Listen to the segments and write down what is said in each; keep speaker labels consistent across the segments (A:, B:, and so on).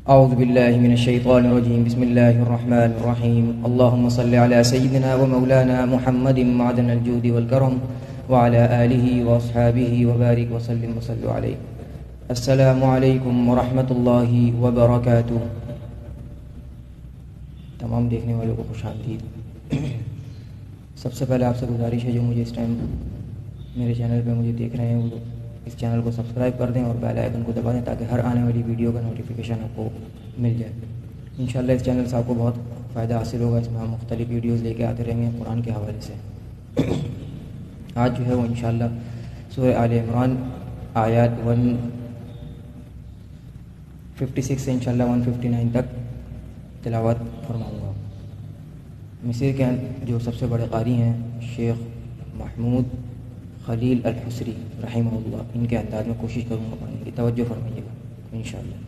A: أعوذ بالله من الشيطان الرجيم. بسم الله الرحمن الرحيم. اللهم صل على سيدنا ومولانا محمد معدن الجود والكرم وعلى آله وأصحابه وبارك وسلم وصلوا عليه. السلام عليكم ورحمة الله وبركاته। तमाम देखने वालों को खुश आमदीद। सबसे पहले आपसे गुजारिश है जो मुझे इस टाइम मेरे चैनल पे मुझे देख रहे हैं वो इस चैनल को सब्सक्राइब कर दें और बेल आइकन को दबा दें ताकि हर आने वाली वीडियो का नोटिफिकेशन आपको मिल जाए। इंशाल्लाह इस चैनल से आपको बहुत फ़ायदा हासिल होगा। इसमें हम मुख्तलिफ वीडियोस लेके आते रहेंगे कुरान के हवाले से। आज जो है वो इंशाल्लाह सूरह आले इमरान आयत 156 से इंशाल्लाह 159 तक तिलावत फरमाऊँगा। मिस्र के जो सबसे बड़े कारी हैं शेख महमूद खलील अल-हुसरी रहमहुल्लाह, इनके अंदाज में कोशिश करूँगा पढ़ने की। तवज्जो फरमाइएगा इंशाअल्लाह।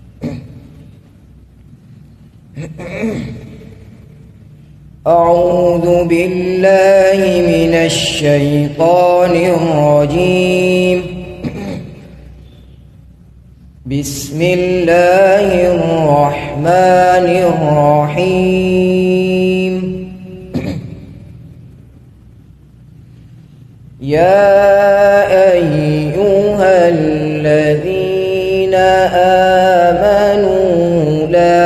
A: अऊज़ु बिल्लाहि मिनश शैतानिर रजीम। बिस्मिल्लाहिर रहमानिर रहीम। या अय्युहल्लज़ीना आमनू ला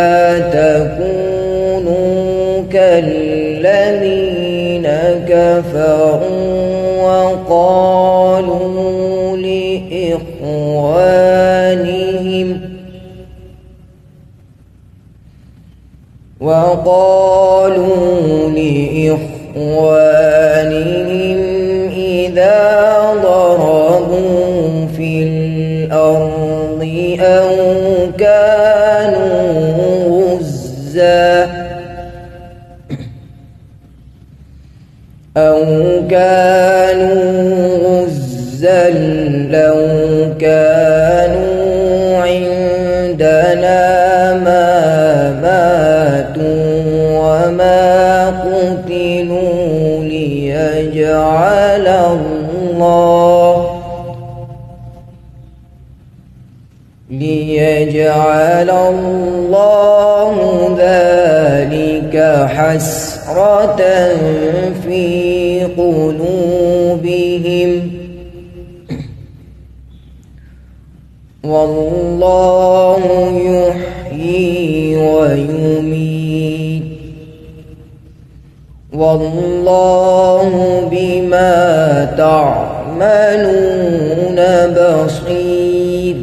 A: तकूनू कल्लज़ीना कफ़रू وقالوا لإخوانهم إذا ضربوا في الأرض أو كانوا غزا لو كانوا عندنا ما ماتوا وما قتلوا ليجعل الله ذلك حسرة في قلوبهم والله يحيي ويميت والله بما تعملون بصير.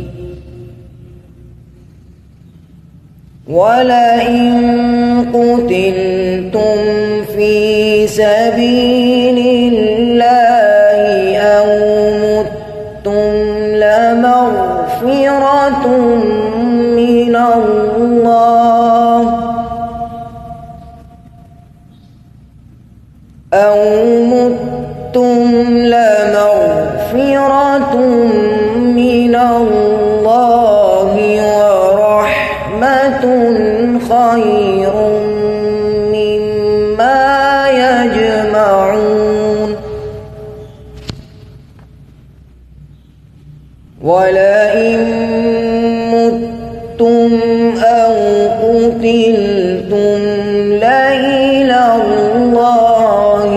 A: ولئن قتلتم في سبيل الله أو متم لمغفرة من الله ورحمة خير مما يجمعون. ولئن متم أو قتلتم لإلى الله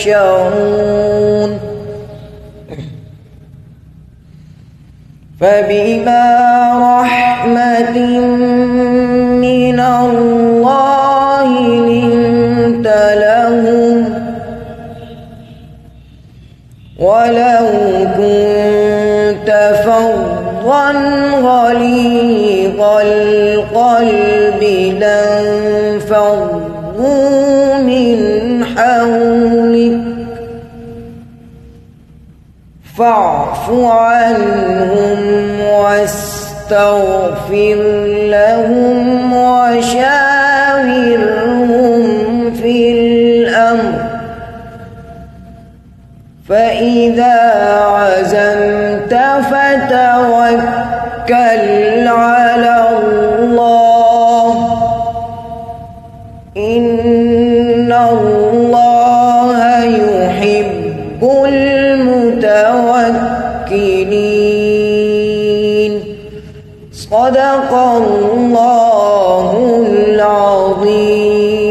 A: تحشرون. فبما رحمة من الله لنت لهم ولو كنت فظا غليظ القلب لانفضوا من حولك فاعف عنهم واستغفر لهم وشاورهم في الأمر فإذا عزمت فتوكل على الله إن الله يحب المتوكلين. صدق
B: الله العظيم.